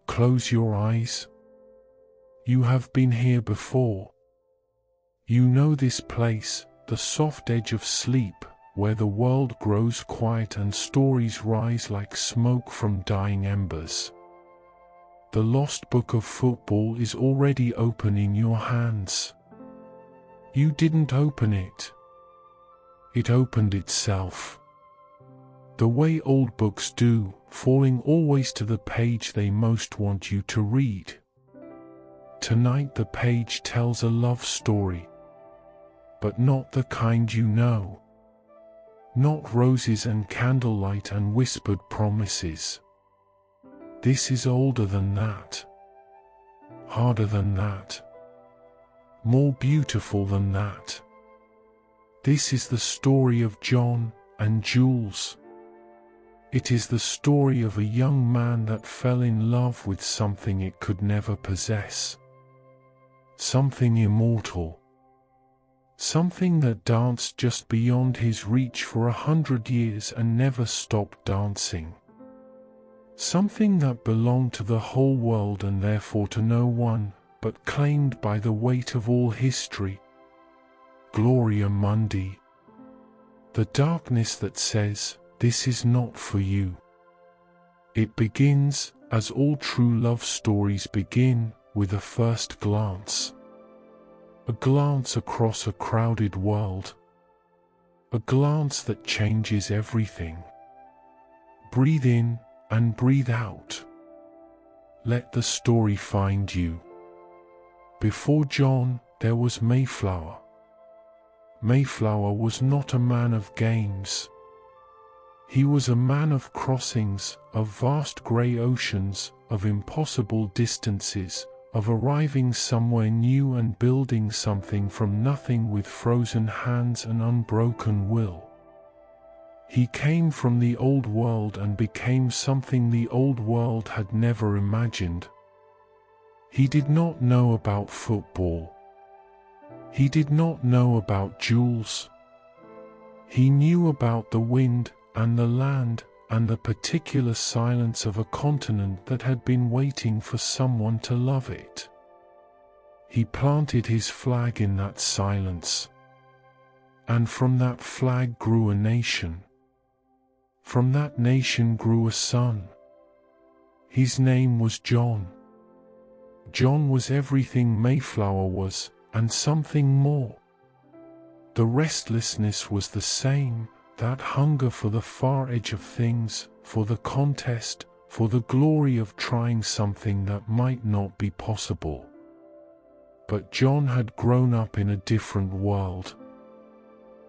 close your eyes. You have been here before. You know this place, the soft edge of sleep, where the world grows quiet and stories rise like smoke from dying embers. The lost book of football is already open in your hands. You didn't open it. It opened itself. The way old books do, falling always to the page they most want you to read. Tonight the page tells a love story, but not the kind you know. Not roses and candlelight and whispered promises. This is older than that, harder than that, more beautiful than that. This is the story of John and Jules. It is the story of a young man that fell in love with something it could never possess. Something immortal. Something that danced just beyond his reach for 100 years and never stopped dancing. Something that belonged to the whole world and therefore to no one, but claimed by the weight of all history. Gloria Mundi. The darkness that says, this is not for you. It begins, as all true love stories begin, with a first glance. A glance across a crowded world. A glance that changes everything. Breathe in and breathe out. Let the story find you. Before John, there was Mayflower. Mayflower was not a man of games. He was a man of crossings, of vast grey oceans, of impossible distances, of arriving somewhere new and building something from nothing with frozen hands and unbroken will. He came from the old world and became something the old world had never imagined. He did not know about football. He did not know about Jules. He knew about the wind and the land and the particular silence of a continent that had been waiting for someone to love it. He planted his flag in that silence. And from that flag grew a nation. From that nation grew a son. His name was John. John was everything Mayflower was, and something more. The restlessness was the same, that hunger for the far edge of things, for the contest, for the glory of trying something that might not be possible. But John had grown up in a different world.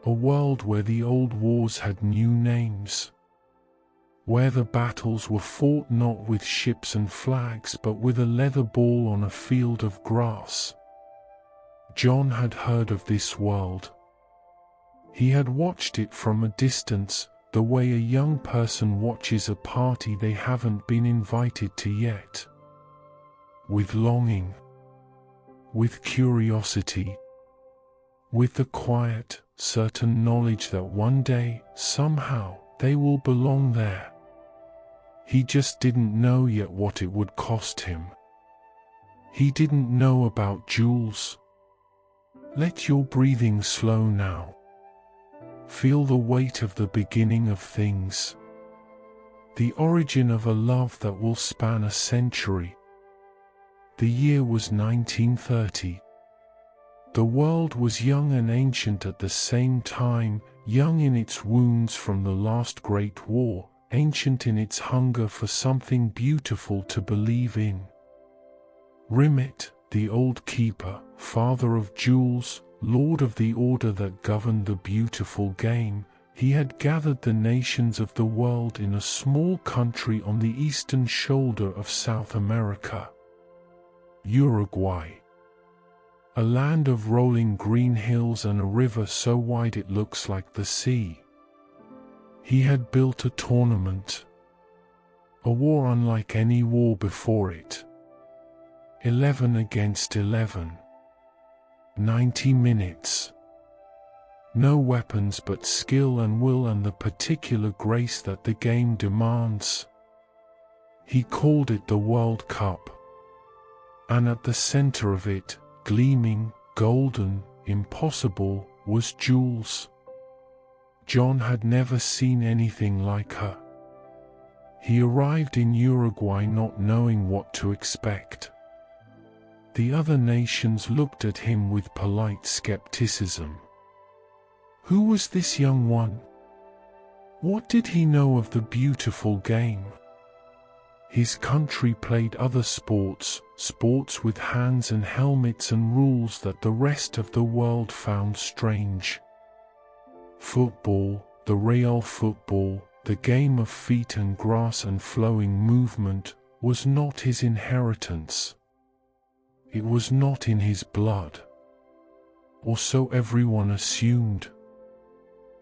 A world where the old wars had new names. Where the battles were fought not with ships and flags but with a leather ball on a field of grass. John had heard of this world. He had watched it from a distance, the way a young person watches a party they haven't been invited to yet. With longing. With curiosity. With the quiet, certain knowledge that one day, somehow, they will belong there. He just didn't know yet what it would cost him. He didn't know about Jules. Let your breathing slow now. Feel the weight of the beginning of things. The origin of a love that will span a century. The year was 1930. The world was young and ancient at the same time, young in its wounds from the last great war, ancient in its hunger for something beautiful to believe in. Rimmet, the old keeper, father of Jules, lord of the order that governed the beautiful game, he had gathered the nations of the world in a small country on the eastern shoulder of South America. Uruguay. A land of rolling green hills and a river so wide it looks like the sea. He had built a tournament. A war unlike any war before it. 11 against 11. 90 minutes. No weapons but skill and will and the particular grace that the game demands. He called it the World Cup. And at the center of it, gleaming, golden, impossible, was Jules. John had never seen anything like her. He arrived in Uruguay not knowing what to expect. The other nations looked at him with polite skepticism. Who was this young one? What did he know of the beautiful game? His country played other sports, sports with hands and helmets and rules that the rest of the world found strange. Football, the real football, the game of feet and grass and flowing movement, was not his inheritance. It was not in his blood. Or so everyone assumed.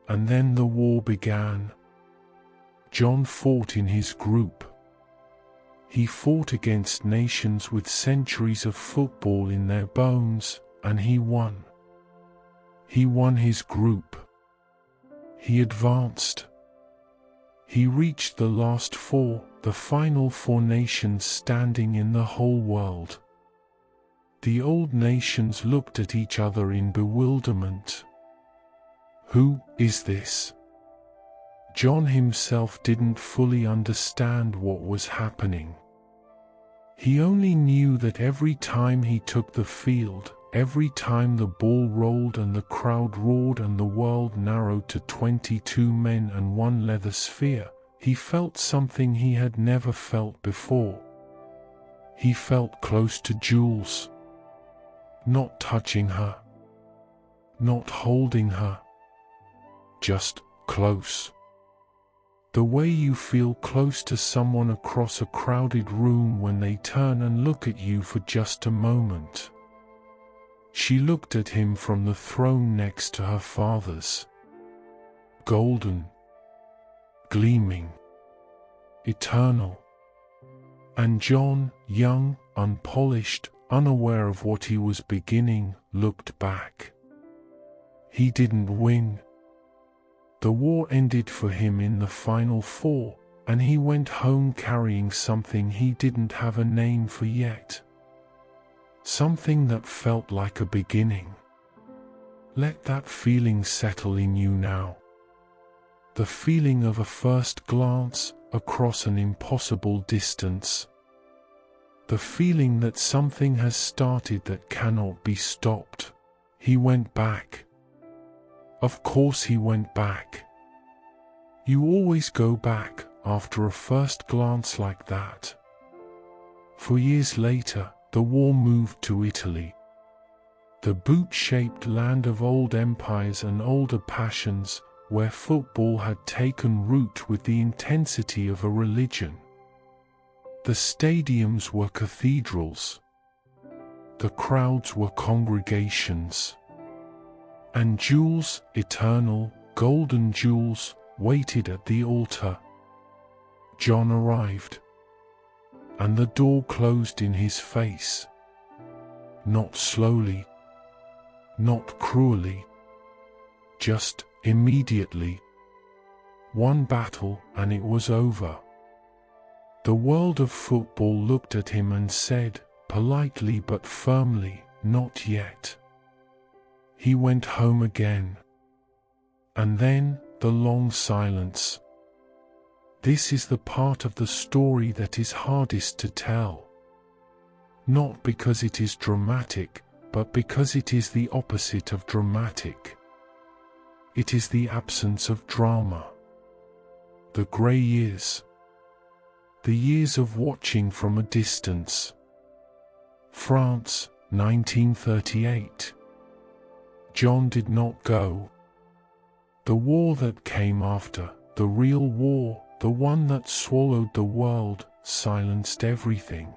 And then the war began. John fought in his group. He fought against nations with centuries of football in their bones, and he won. He won his group. He advanced. He reached the last four, the final four nations standing in the whole world. The old nations looked at each other in bewilderment. Who is this? John himself didn't fully understand what was happening. He only knew that every time he took the field, every time the ball rolled and the crowd roared and the world narrowed to 22 men and one leather sphere, he felt something he had never felt before. He felt close to Jules. Not touching her. Not holding her. Just close. The way you feel close to someone across a crowded room when they turn and look at you for just a moment. She looked at him from the throne next to her father's. Golden. Gleaming. Eternal. And John, young, unpolished, unaware of what he was beginning, looked back. He didn't win. The war ended for him in the final four, and he went home carrying something he didn't have a name for yet. Something that felt like a beginning. Let that feeling settle in you now. The feeling of a first glance across an impossible distance. The feeling that something has started that cannot be stopped. He went back. Of course he went back. You always go back after a first glance like that. For years later, the war moved to Italy. The boot-shaped land of old empires and older passions, where football had taken root with the intensity of a religion. The stadiums were cathedrals. The crowds were congregations. And Jules, eternal, golden Jules, waited at the altar. John arrived. And the door closed in his face. Not slowly. Not cruelly. Just immediately. One battle and it was over. The world of football looked at him and said, politely but firmly, not yet. He went home again. And then, the long silence. This is the part of the story that is hardest to tell. Not because it is dramatic, but because it is the opposite of dramatic. It is the absence of drama. The grey years. The years of watching from a distance. France, 1938. John did not go. The war that came after, the real war, the one that swallowed the world, silenced everything.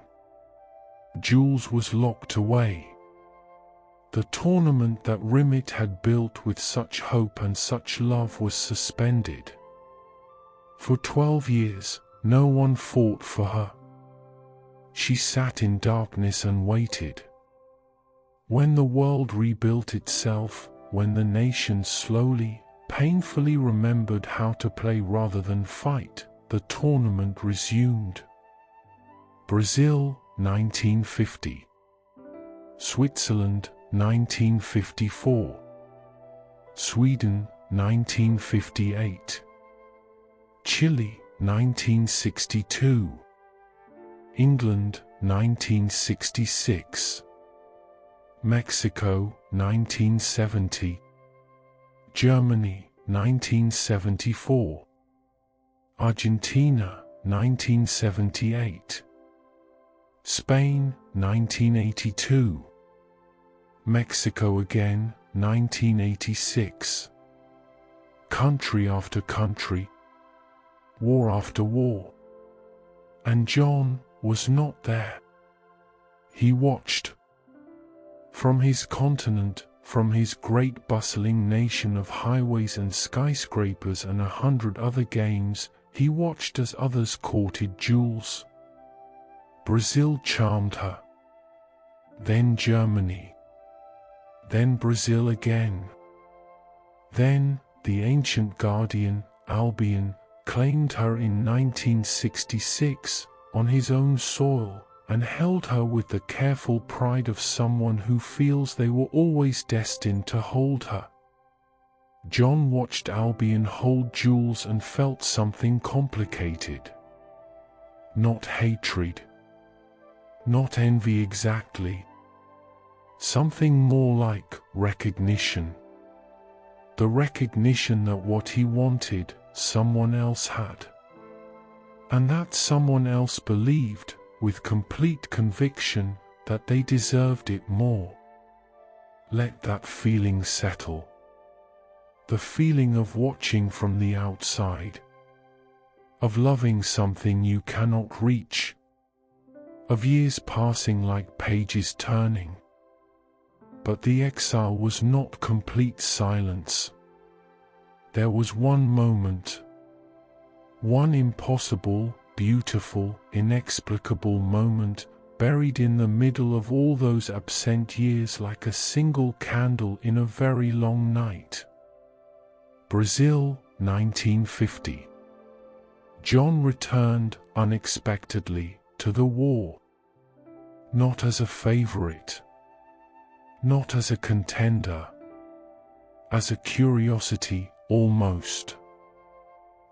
Jules was locked away. The tournament that Rimit had built with such hope and such love was suspended. For 12 years, no one fought for her. She sat in darkness and waited. When the world rebuilt itself, when the nations slowly, painfully remembered how to play rather than fight, the tournament resumed. Brazil, 1950. Switzerland, 1954. Sweden, 1958. Chile, 1962. England, 1966. Mexico, 1970. Germany, 1974. Argentina, 1978. Spain, 1982. Mexico again, 1986. Country after country, war after war. And John was not there. He watched. From his continent, from his great bustling nation of highways and skyscrapers and 100 other games, he watched as others courted Jules. Brazil charmed her. Then Germany. Then Brazil again. Then, the ancient guardian, Albion, claimed her in 1966, on his own soil, and held her with the careful pride of someone who feels they were always destined to hold her. John watched Albion hold Jules and felt something complicated. Not hatred. Not envy exactly. Something more like recognition. The recognition that what he wanted, someone else had. And that someone else believed, with complete conviction, that they deserved it more. Let that feeling settle. The feeling of watching from the outside. Of loving something you cannot reach. Of years passing like pages turning. But the exile was not complete silence. There was one moment. One impossible, beautiful, inexplicable moment, buried in the middle of all those absent years like a single candle in a very long night. Brazil, 1950. John returned, unexpectedly, to the war. Not as a favorite. Not as a contender. As a curiosity, almost.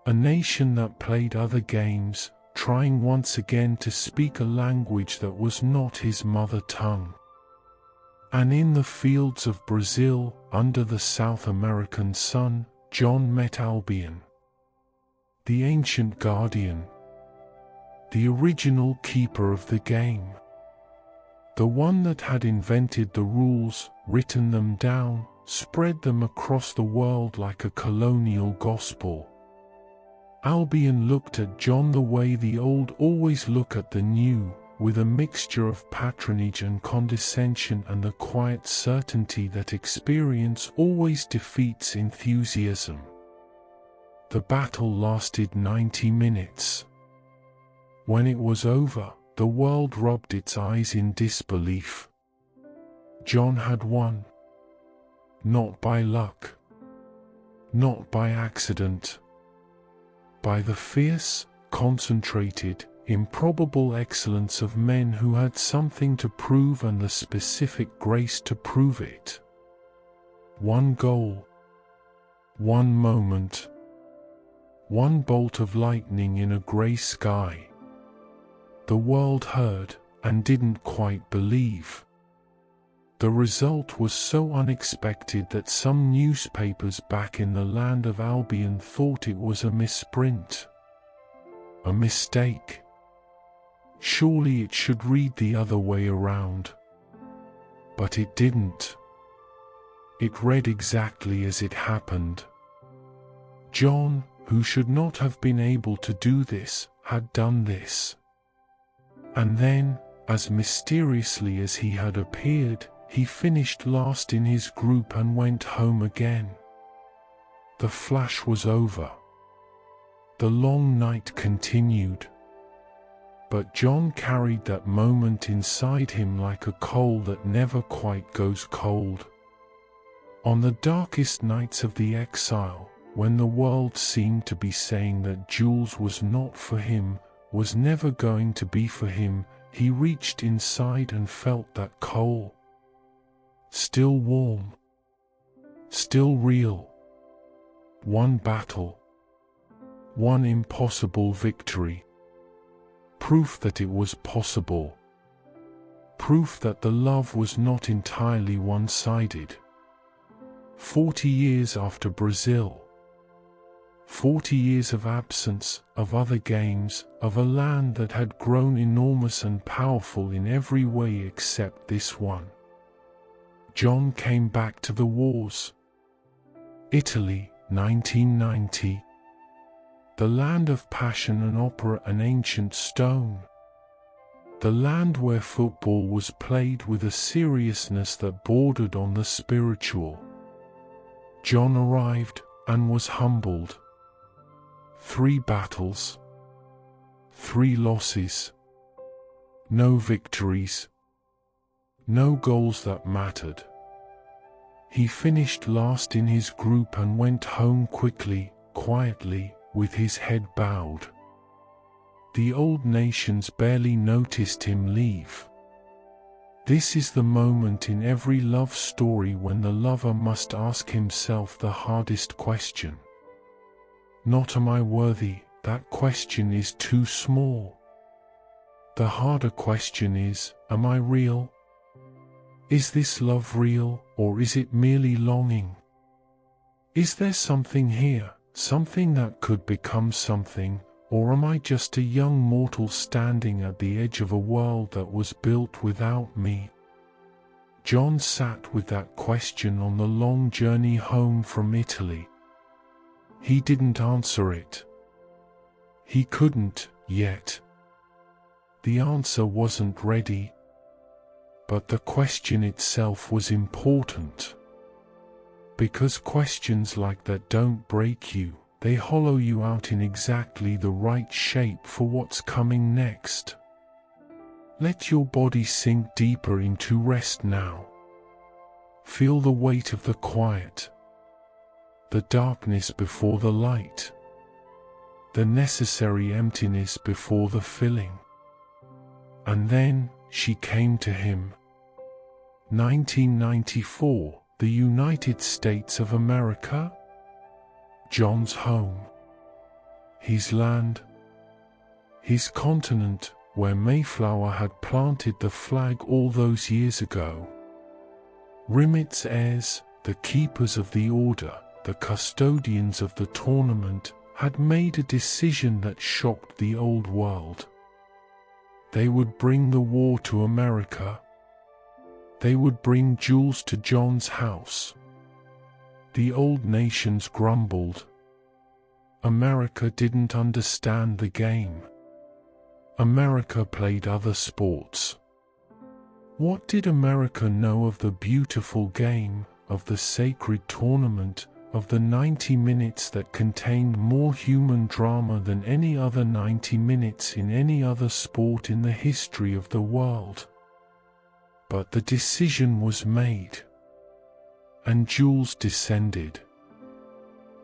A nation that played other games, trying once again to speak a language that was not his mother tongue. And in the fields of Brazil, under the South American sun, John met Albion. The ancient guardian. The original keeper of the game. The one that had invented the rules, written them down, spread them across the world like a colonial gospel. Albion looked at John the way the old always look at the new, with a mixture of patronage and condescension and the quiet certainty that experience always defeats enthusiasm. The battle lasted 90 minutes. When it was over, the world rubbed its eyes in disbelief. John had won. Not by luck. Not by accident. By the fierce, concentrated, improbable excellence of men who had something to prove and the specific grace to prove it. One goal. One moment. One bolt of lightning in a grey sky. The world heard, and didn't quite believe. The result was so unexpected that some newspapers back in the land of Albion thought it was a misprint. A mistake. Surely it should read the other way around. But it didn't. It read exactly as it happened. John, who should not have been able to do this, had done this. And then, as mysteriously as he had appeared, he finished last in his group and went home again. The flash was over. The long night continued. But John carried that moment inside him like a coal that never quite goes cold. On the darkest nights of the exile, when the world seemed to be saying that Jules was not for him, was never going to be for him. He reached inside and felt that coal. Still warm. Still real. One battle. One impossible victory. Proof that it was possible. Proof that the love was not entirely one-sided. 40 years after Brazil. 40 years of absence, of other games, of a land that had grown enormous and powerful in every way except this one. John came back to the wars. Italy, 1990. The land of passion and opera and ancient stone. The land where football was played with a seriousness that bordered on the spiritual. John arrived and was humbled. 3 battles. 3 losses. No victories. No goals that mattered. He finished last in his group and went home quickly, quietly, with his head bowed. The old nations barely noticed him leave. This is the moment in every love story when the lover must ask himself the hardest question. Not am I worthy, that question is too small. The harder question is, am I real? Is this love real, or is it merely longing? Is there something here, something that could become something, or am I just a young mortal standing at the edge of a world that was built without me? John sat with that question on the long journey home from Italy. He didn't answer it. He couldn't, yet. The answer wasn't ready. But the question itself was important. Because questions like that don't break you, they hollow you out in exactly the right shape for what's coming next. Let your body sink deeper into rest now. Feel the weight of the quiet. The darkness before the light. The necessary emptiness before the filling. And then, she came to him. 1994, the United States of America? John's home. His land. His continent, where Mayflower had planted the flag all those years ago. Rimet's heirs, the keepers of the order, the custodians of the tournament, had made a decision that shocked the old world. They would bring the war to America. They would bring Jules to John's house. The old nations grumbled. America didn't understand the game. America played other sports. What did America know of the beautiful game, of the sacred tournament, of the 90 minutes that contained more human drama than any other 90 minutes in any other sport in the history of the world? But the decision was made. And Jules descended.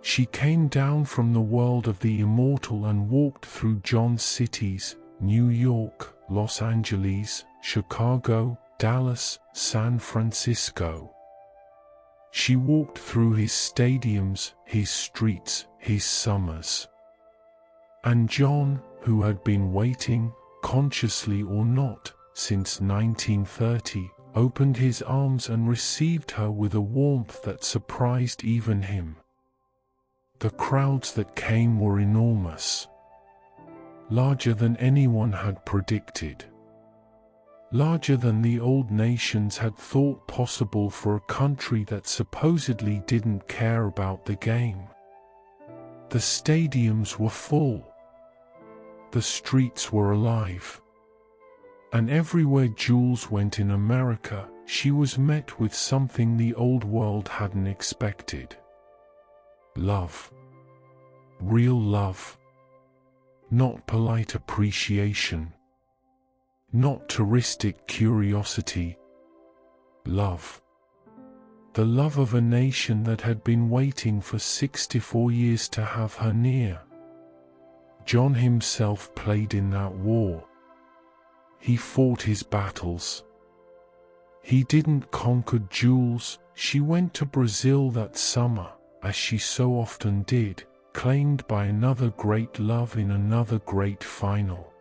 She came down from the world of the immortal and walked through John's cities, New York, Los Angeles, Chicago, Dallas, San Francisco. She walked through his stadiums, his streets, his summers. And John, who had been waiting, consciously or not, since 1930, opened his arms and received her with a warmth that surprised even him. The crowds that came were enormous. Larger than anyone had predicted. Larger than the old nations had thought possible for a country that supposedly didn't care about the game. The stadiums were full. The streets were alive. And everywhere Jules went in America, she was met with something the old world hadn't expected. Love. Real love. Not polite appreciation. Not touristic curiosity. Love. The love of a nation that had been waiting for 64 years to have her near. John himself played in that war. He fought his battles. He didn't conquer Jules. She went to Brazil that summer, as she so often did, claimed by another great love in another great final.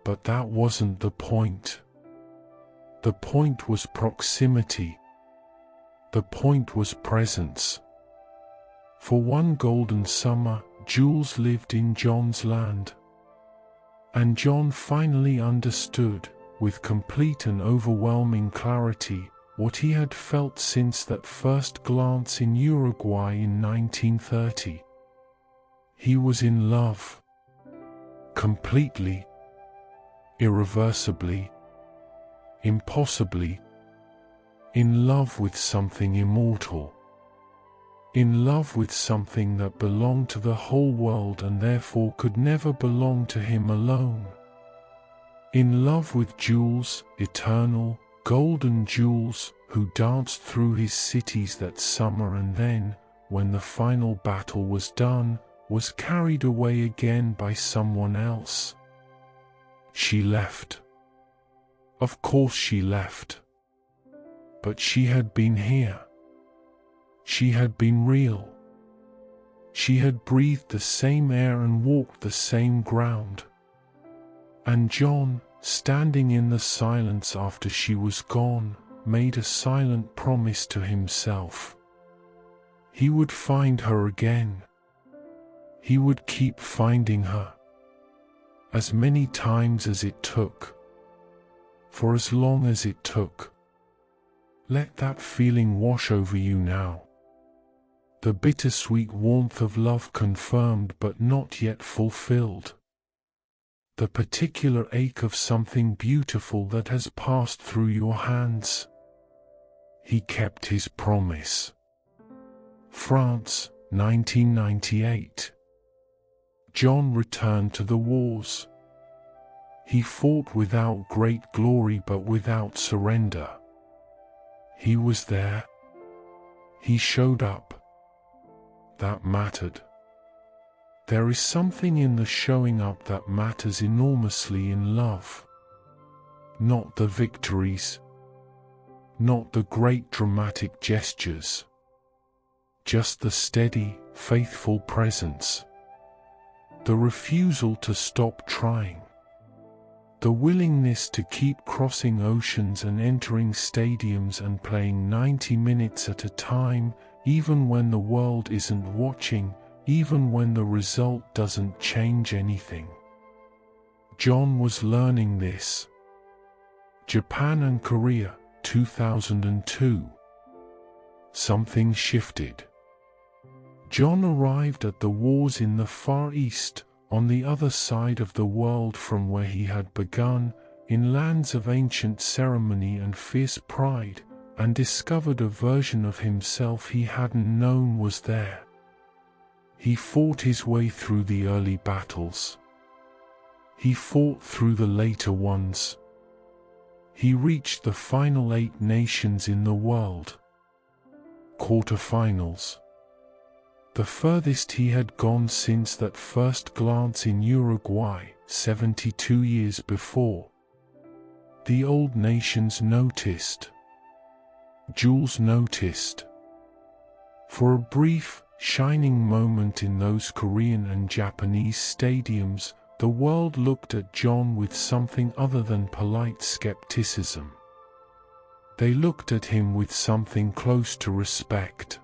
But that wasn't the point. The point was proximity. The point was presence. For one golden summer, Jules lived in John's land. And John finally understood, with complete and overwhelming clarity, what he had felt since that first glance in Uruguay in 1930. He was in love. Completely. Irreversibly. Impossibly. In love with something immortal. In love with something that belonged to the whole world and therefore could never belong to him alone. In love with Jules, eternal, golden Jules, who danced through his cities that summer and then, when the final battle was done, was carried away again by someone else. She left. Of course she left. But she had been here. She had been real. She had breathed the same air and walked the same ground. And John, standing in the silence after she was gone, made a silent promise to himself. He would find her again. He would keep finding her. As many times as it took. For as long as it took. Let that feeling wash over you now. The bittersweet warmth of love confirmed but not yet fulfilled. The particular ache of something beautiful that has passed through your hands. He kept his promise. France, 1998. John returned to the wars. He fought without great glory but without surrender. He was there. He showed up. That mattered. There is something in the showing up that matters enormously in love. Not the victories. Not the great dramatic gestures. Just the steady, faithful presence. The refusal to stop trying. The willingness to keep crossing oceans and entering stadiums and playing 90 minutes at a time, even when the world isn't watching, even when the result doesn't change anything. John was learning this. Japan and Korea, 2002. Something shifted. John arrived at the wars in the Far East, on the other side of the world from where he had begun, in lands of ancient ceremony and fierce pride, and discovered a version of himself he hadn't known was there. He fought his way through the early battles. He fought through the later ones. He reached the final 8 nations in the world. Quarterfinals. The furthest he had gone since that first glance in Uruguay, 72 years before. The old nations noticed. Jules noticed. For a brief, shining moment in those Korean and Japanese stadiums, the world looked at John with something other than polite skepticism. They looked at him with something close to respect.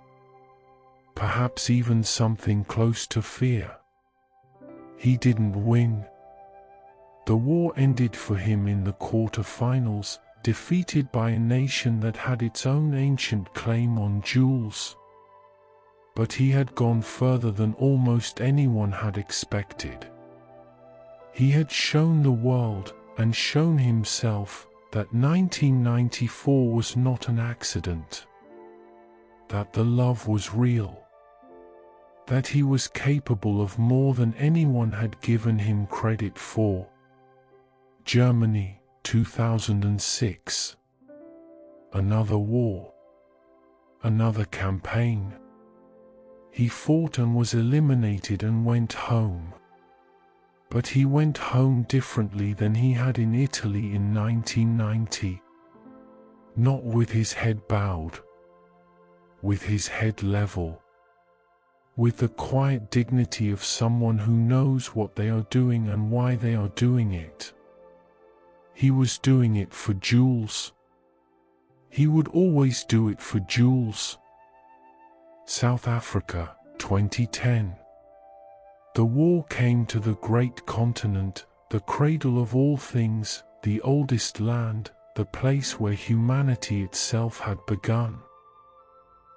Perhaps even something close to fear. He didn't win. The war ended for him in the quarterfinals, defeated by a nation that had its own ancient claim on Jules. But he had gone further than almost anyone had expected. He had shown the world, and shown himself, that 1994 was not an accident. That the love was real. That he was capable of more than anyone had given him credit for. Germany, 2006. Another war. Another campaign. He fought and was eliminated and went home. But he went home differently than he had in Italy in 1990. Not with his head bowed, with his head level, with the quiet dignity of someone who knows what they are doing and why they are doing it. He was doing it for Jules. He would always do it for Jules. South Africa, 2010. The war came to the great continent, the cradle of all things, the oldest land, the place where humanity itself had begun.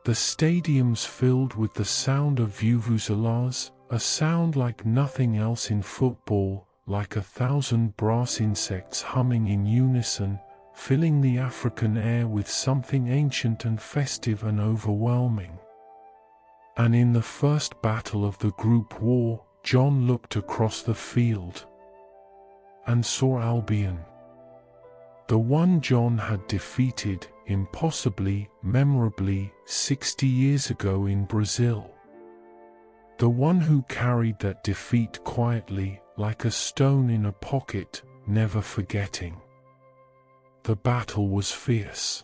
The stadiums filled with the sound of vuvuzelas, a sound like nothing else in football, like 1,000 brass insects humming in unison, filling the African air with something ancient and festive and overwhelming. And in the first battle of the group war, John looked across the field and saw Albion. The one John had defeated, impossibly, memorably, 60 years ago in Brazil. The one who carried that defeat quietly, like a stone in a pocket, never forgetting. The battle was fierce.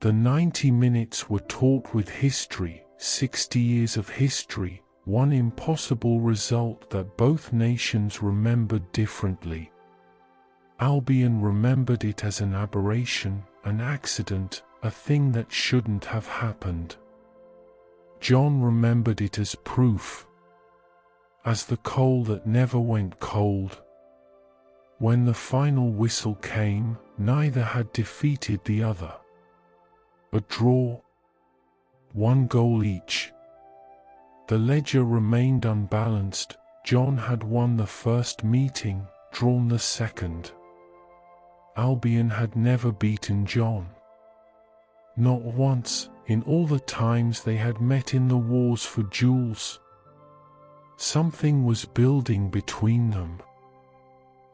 The 90 minutes were taut with history, 60 years of history, one impossible result that both nations remembered differently. Albion remembered it as an aberration, an accident, a thing that shouldn't have happened. John remembered it as proof, as the coal that never went cold. When the final whistle came, neither had defeated the other. A draw, 1 goal each. The ledger remained unbalanced. John had won the first meeting, drawn the second. Albion had never beaten John. Not once, in all the times they had met in the wars for Jules. Something was building between them.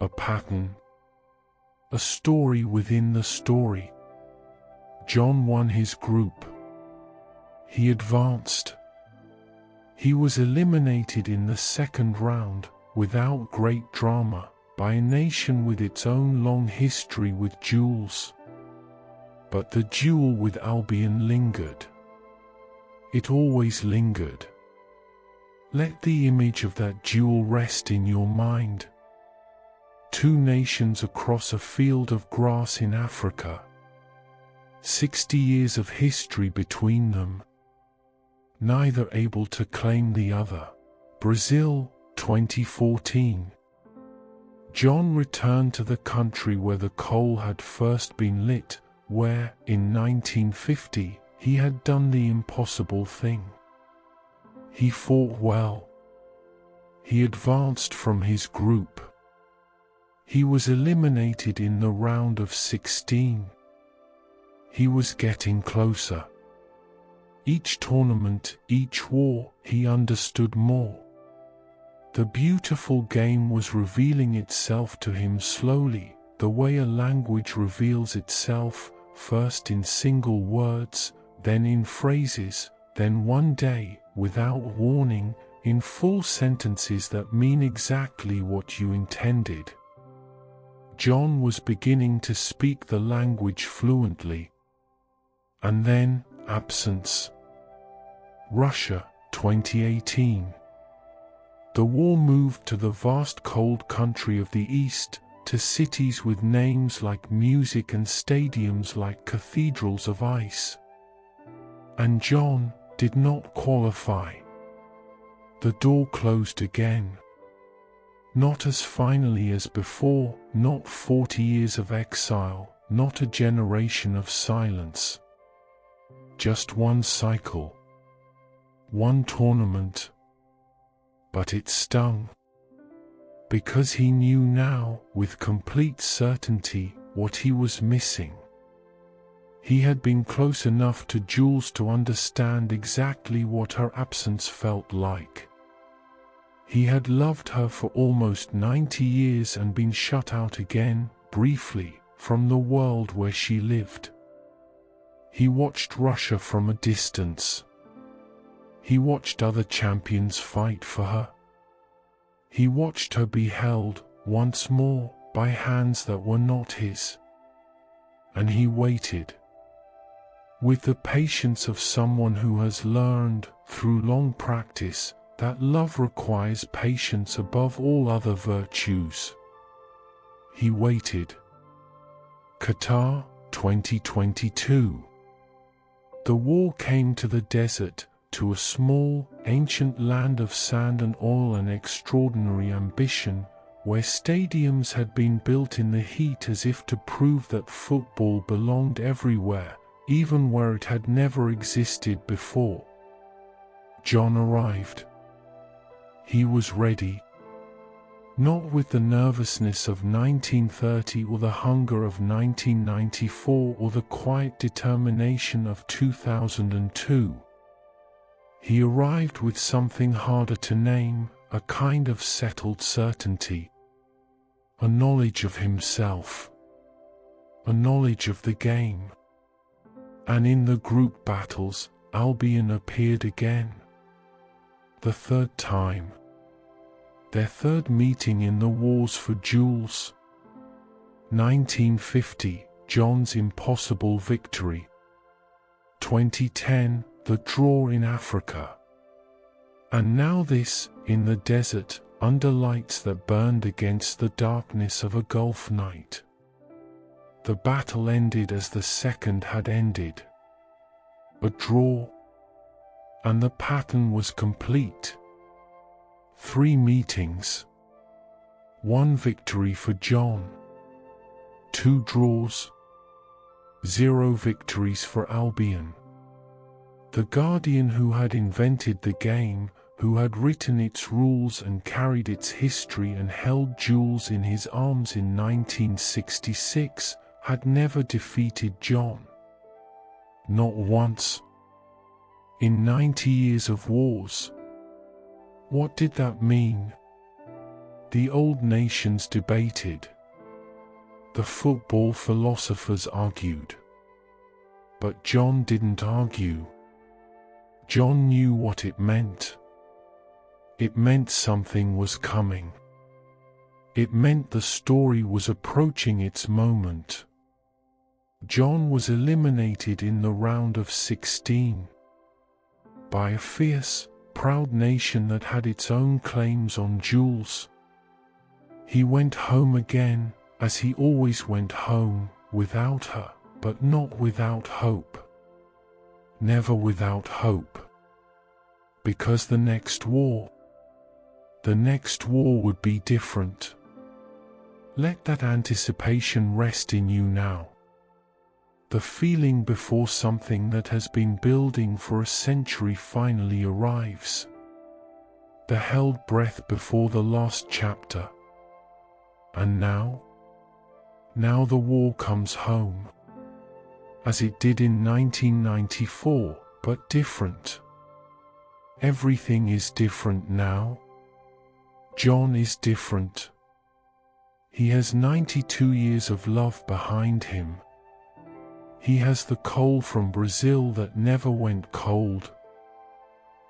A pattern. A story within the story. John won his group. He advanced. He was eliminated in the second round, without great drama, by a nation with its own long history with Jules. But the duel with Albion lingered. It always lingered. Let the image of that duel rest in your mind. Two nations across a field of grass in Africa. 60 years of history between them. Neither able to claim the other. Brazil, 2014. John returned to the country where the coal had first been lit, where, in 1950, he had done the impossible thing. He fought well. He advanced from his group. He was eliminated in the round of 16. He was getting closer. Each tournament, each war, he understood more. The beautiful game was revealing itself to him slowly, the way a language reveals itself, first in single words, then in phrases, then one day, without warning, in full sentences that mean exactly what you intended. John was beginning to speak the language fluently. And then, absence. Russia, 2018. The war moved to the vast cold country of the East, to cities with names like music and stadiums like cathedrals of ice. And John did not qualify. The door closed again. Not as finally as before, not 40 years of exile, not a generation of silence. Just one cycle. One tournament. But it stung. Because he knew now, with complete certainty, what he was missing. He had been close enough to Jules to understand exactly what her absence felt like. He had loved her for almost 90 years and been shut out again, briefly, from the world where she lived. He watched Russia from a distance. He watched other champions fight for her. He watched her be held, once more, by hands that were not his. And he waited. With the patience of someone who has learned, through long practice, that love requires patience above all other virtues. He waited. Qatar, 2022. The war came to the desert, to a small, ancient land of sand and oil and extraordinary ambition, where stadiums had been built in the heat as if to prove that football belonged everywhere, even where it had never existed before. John arrived. He was ready. Not with the nervousness of 1930 or the hunger of 1994 or the quiet determination of 2002. He arrived with something harder to name, a kind of settled certainty. A knowledge of himself. A knowledge of the game. And in the group battles, Albion appeared again. The third time. Their third meeting in the wars for Jules. 1950, John's impossible victory. 2010, the draw in Africa. And now this, in the desert, under lights that burned against the darkness of a Gulf night. The battle ended as the second had ended. A draw. And the pattern was complete. 3 meetings. 1 victory for John. 2 draws. 0 victories for Albion. The guardian who had invented the game, who had written its rules and carried its history and held Jules in his arms in 1966, had never defeated John. Not once. In 90 years of wars. What did that mean? The old nations debated. The football philosophers argued. But John didn't argue. John knew what it meant. It meant something was coming. It meant the story was approaching its moment. John was eliminated in the round of 16. By a fierce, proud nation that had its own claims on Jules. He went home again, as he always went home, without her, but not without hope. Never without hope. Because the next war would be different. Let that anticipation rest in you now. The feeling before something that has been building for a century finally arrives. The held breath before the last chapter. And now? Now the war comes home. As it did in 1994, but different. Everything is different now. John is different. He has 92 years of love behind him. He has the coal from Brazil that never went cold.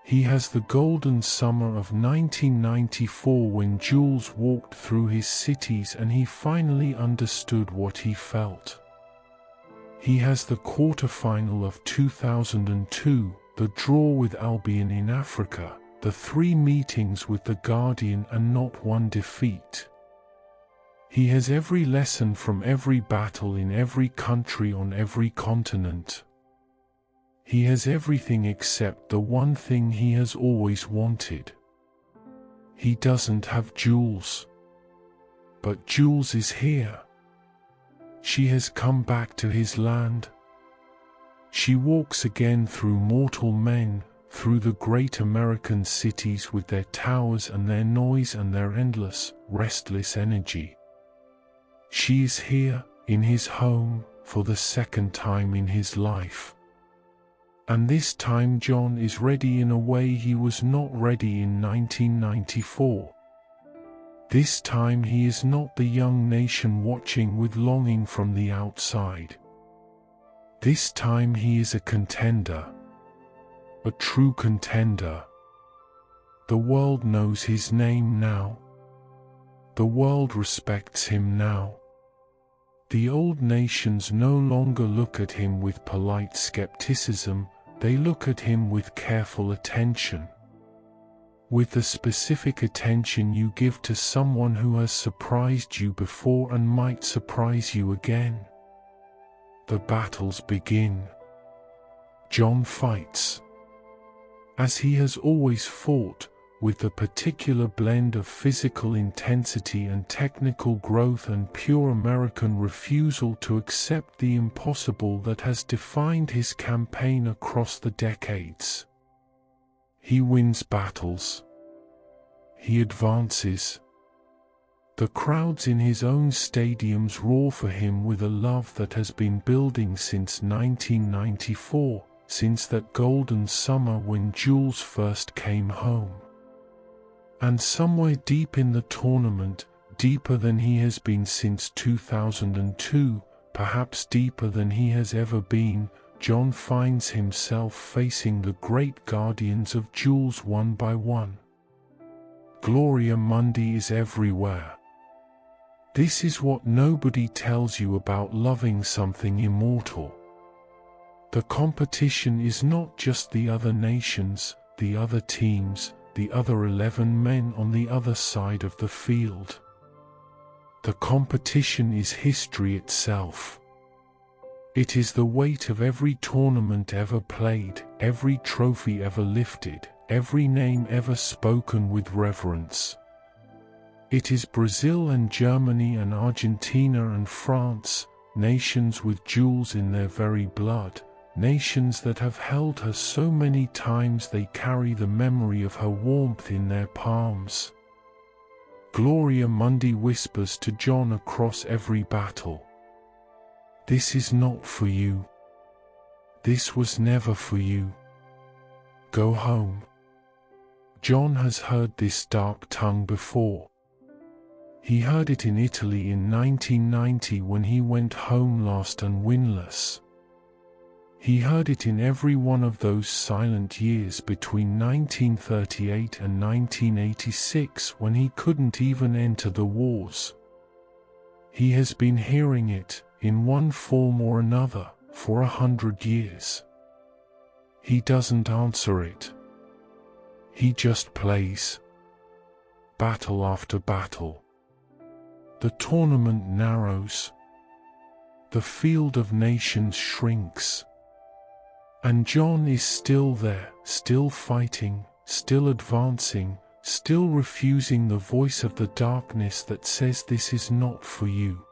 He has the golden summer of 1994 when Jules walked through his cities and he finally understood what he felt. He has the quarterfinal of 2002, the draw with Albion in Africa, the 3 meetings with the Guardian and not one defeat. He has every lesson from every battle in every country on every continent. He has everything except the one thing he has always wanted. He doesn't have Jules. But Jules is here. She has come back to his land. She walks again through mortal men, through the great American cities with their towers and their noise and their endless, restless energy. She is here, in his home, for the second time in his life. And this time John is ready in a way he was not ready in 1994. This time he is not the young nation watching with longing from the outside. This time he is a contender. A true contender. The world knows his name now, The world respects him now. The old nations no longer look at him with polite skepticism, they look at him with careful attention. With the specific attention you give to someone who has surprised you before and might surprise you again. The battles begin. Jon fights, as he has always fought, with the particular blend of physical intensity and technical growth and pure American refusal to accept the impossible that has defined his campaign across the decades. He wins battles. He advances. The crowds in his own stadiums roar for him with a love that has been building since 1994, since that golden summer when Jules first came home. And somewhere deep in the tournament, deeper than he has been since 2002, perhaps deeper than he has ever been, Jon finds himself facing the great guardians of Jules one by one. Gloria Mundi is everywhere. This is what nobody tells you about loving something immortal. The competition is not just the other nations, the other teams, the other 11 men on the other side of the field. The competition is history itself. It is the weight of every tournament ever played, every trophy ever lifted, every name ever spoken with reverence. It is Brazil and Germany and Argentina and France, nations with Jules in their very blood, nations that have held her so many times they carry the memory of her warmth in their palms. Gloria Mundi whispers to Jon across every battle, "This is not for you. This was never for you. Go home." Jon has heard this dark tongue before. He heard it in Italy in 1990 when he went home last and winless. He heard it in every one of those silent years between 1938 and 1986 when he couldn't even enter the wars. He has been hearing it, in one form or another, for 100 years. He doesn't answer it. He just plays. Battle after battle. The tournament narrows. The field of nations shrinks. And Jon is still there, still fighting, still advancing, still refusing the voice of the darkness that says this is not for you.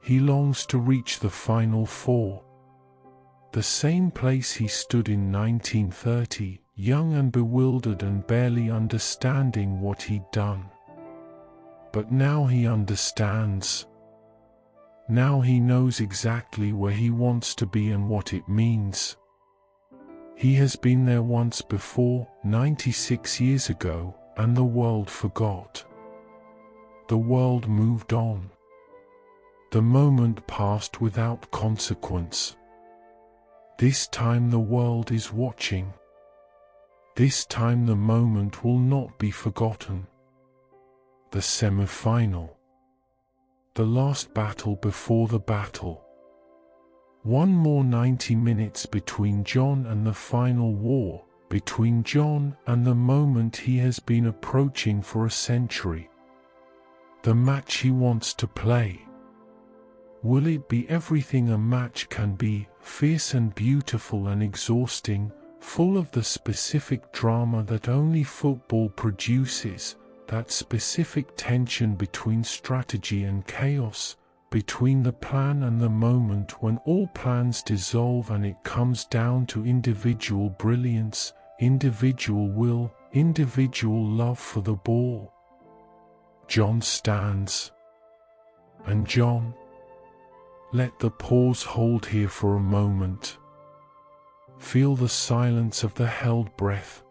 He longs to reach the final four. The same place he stood in 1930, young and bewildered and barely understanding what he'd done. But now he understands. Now he knows exactly where he wants to be and what it means. He has been there once before, 96 years ago, and the world forgot. The world moved on. The moment passed without consequence. This time the world is watching. This time the moment will not be forgotten. The semi-final. The last battle before the battle. One more 90 minutes between Jon and the final war, between Jon and the moment he has been approaching for a century. The match he wants to play. Will it be everything a match can be, fierce and beautiful and exhausting, full of the specific drama that only football produces, that specific tension between strategy and chaos, between the plan and the moment when all plans dissolve and it comes down to individual brilliance, individual will, individual love for the ball? Jon stands. And Jon, let the pause hold here for a moment. Feel the silence of the held breath.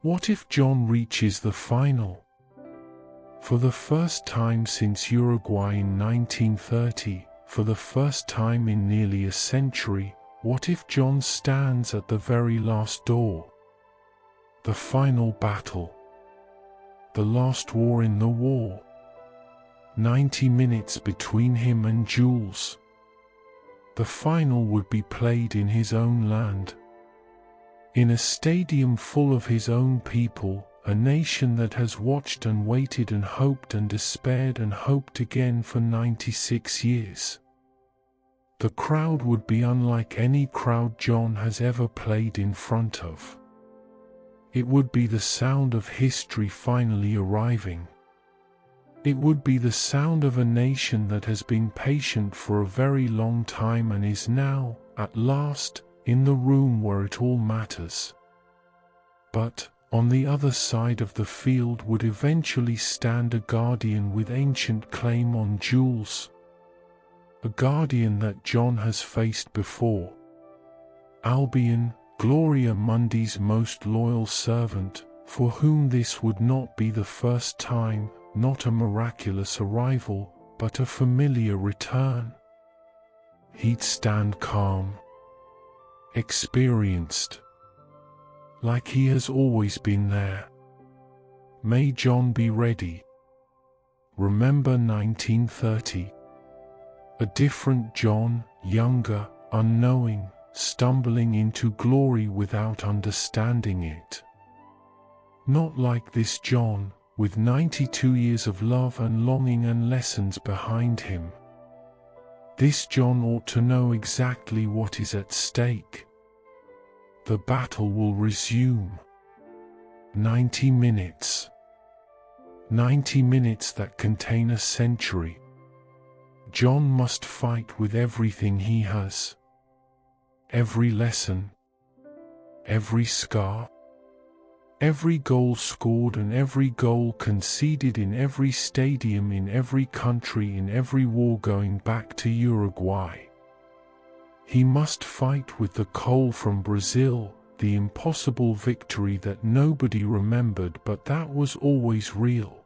What if Jon reaches the final? For the first time since Uruguay in 1930, for the first time in nearly a century, what if Jon stands at the very last door? The final battle. the last war in the war. 90 minutes between him and Jules. The final would be played in his own land, in a stadium full of his own people, a nation that has watched and waited and hoped and despaired and hoped again for 96 years. The crowd would be unlike any crowd Jon has ever played in front of. It would be the sound of history finally arriving. It would be the sound of a nation that has been patient for a very long time and is now, at last, in the room where it all matters. But, on the other side of the field would eventually stand a guardian with ancient claim on Jules. A guardian that Jon has faced before. Albion, Gloria Mundy's most loyal servant, for whom this would not be the first time, not a miraculous arrival, but a familiar return. He'd stand calm, experienced, like he has always been there. May Jon be ready. Remember 1930. A different Jon, younger, unknowing, stumbling into glory without understanding it. Not like this Jon, with 92 years of love and longing and lessons behind him. This Jon ought to know exactly what is at stake. The battle will resume. 90 minutes. 90 minutes that contain a century. Jon must fight with everything he has. Every lesson. Every scar. Every goal scored and every goal conceded in every stadium in every country in every war going back to Uruguay. He must fight with the coal from Brazil, the impossible victory that nobody remembered but that was always real.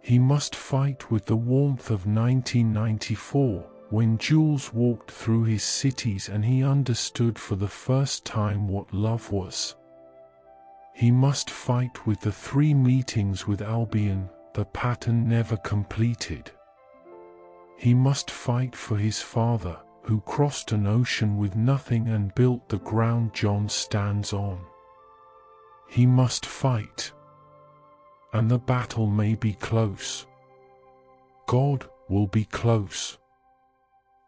He must fight with the warmth of 1994, when Jules walked through his cities and he understood for the first time what love was. He must fight with the 3 meetings with Albion, the pattern never completed. He must fight for his father, who crossed an ocean with nothing and built the ground Jon stands on. He must fight. And the battle may be close. God will be close.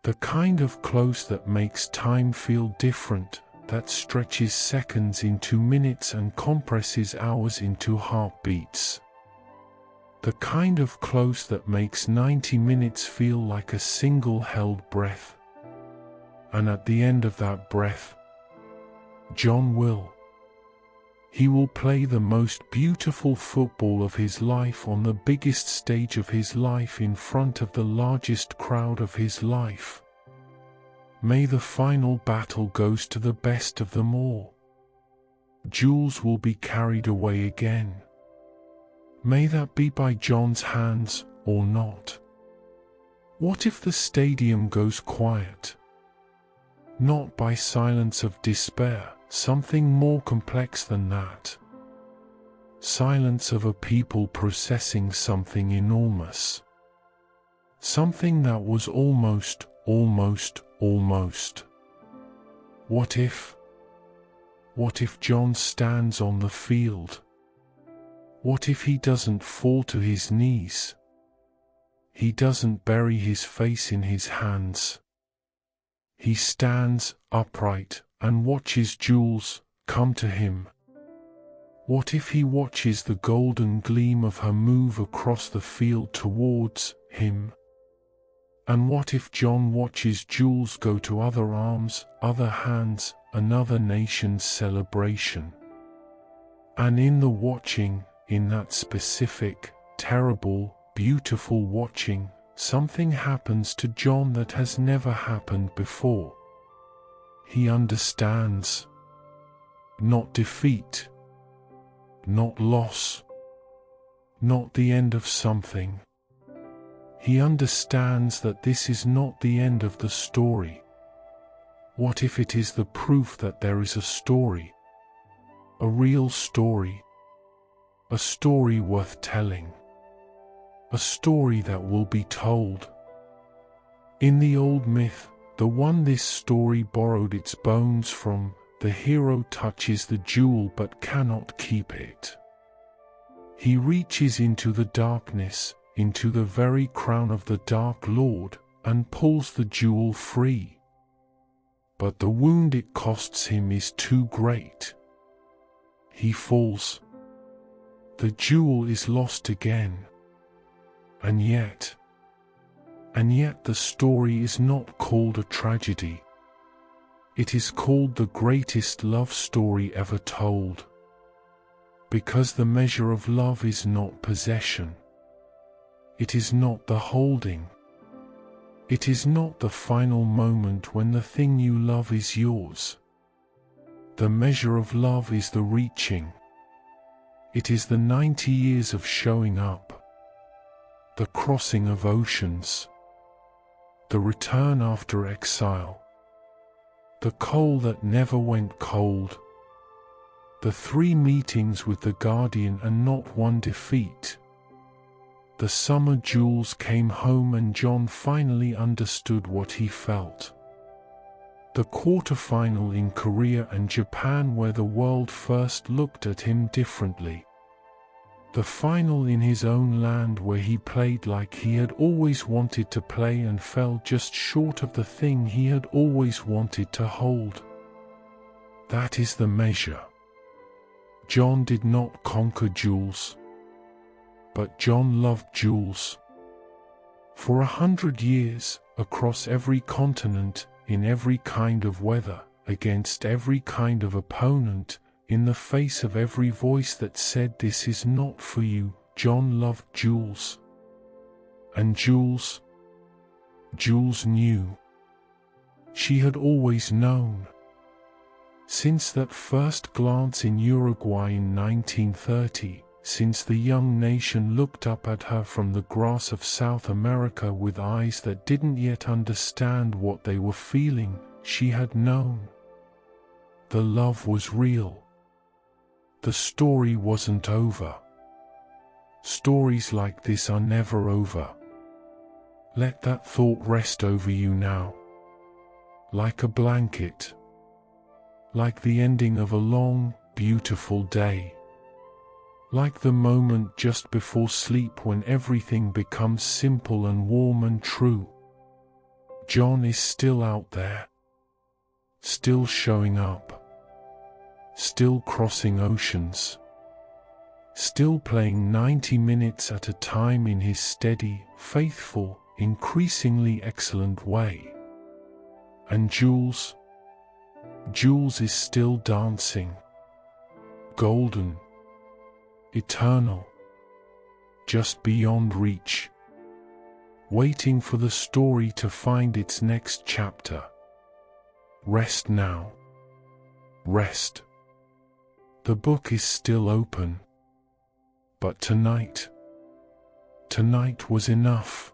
The kind of close that makes time feel different, that stretches seconds into minutes and compresses hours into heartbeats. The kind of close that makes 90 minutes feel like a single held breath. And at the end of that breath, Jon will. He will play the most beautiful football of his life on the biggest stage of his life in front of the largest crowd of his life. May the final battle goes to the best of them all. Jules will be carried away again. May that be by Jon's hands or not. What if the stadium goes quiet? Not by silence of despair, something more complex than that. Silence of a people processing something enormous. Something that was almost. What if? What if Jon stands on the field? What if he doesn't fall to his knees? He doesn't bury his face in his hands. He stands upright and watches Jules come to him. What if he watches the golden gleam of her move across the field towards him? And what if Jon watches Jules go to other arms, other hands, another nation's celebration? And in the watching, in that specific, terrible, beautiful watching, something happens to Jon that has never happened before. He understands. Not defeat. Not loss. Not the end of something. He understands that this is not the end of the story. What if it is the proof that there is a story? A real story. a story worth telling, a story that will be told. In the old myth, the one this story borrowed its bones from, the hero touches the jewel but cannot keep it. He reaches into the darkness, into the very crown of the Dark Lord, and pulls the jewel free. But the wound it costs him is too great. He falls. The jewel is lost again. And yet the story is not called a tragedy. It is called the greatest love story ever told. Because the measure of love is not possession. It is not the holding. It is not the final moment when the thing you love is yours. The measure of love is the reaching. It is the 90 years of showing up. The crossing of oceans. The return after exile. The coal that never went cold. The 3 meetings with the Guardian and not one defeat. The summer Jules came home and John finally understood what he felt. The quarterfinal in Korea and Japan where the world first looked at him differently. The final in his own land where he played like he had always wanted to play and fell just short of the thing he had always wanted to hold. That is the measure. John did not conquer Jules. But John loved Jules. For 100 years, across every continent, in every kind of weather, against every kind of opponent, in the face of every voice that said this is not for you, John loved Jules. And Jules knew. She had always known. Since that first glance in Uruguay in 1930, since the young nation looked up at her from the grass of South America with eyes that didn't yet understand what they were feeling, she had known. The love was real. The story wasn't over. Stories like this are never over. Let that thought rest over you now. Like a blanket. Like the ending of a long, beautiful day. Like the moment just before sleep when everything becomes simple and warm and true. John is still out there. Still showing up. Still crossing oceans. Still playing 90 minutes at a time in his steady, faithful, increasingly excellent way. And Jules is still dancing. Golden. Eternal. Just beyond reach. Waiting for the story to find its next chapter. Rest now. Rest. The book is still open. But tonight was enough.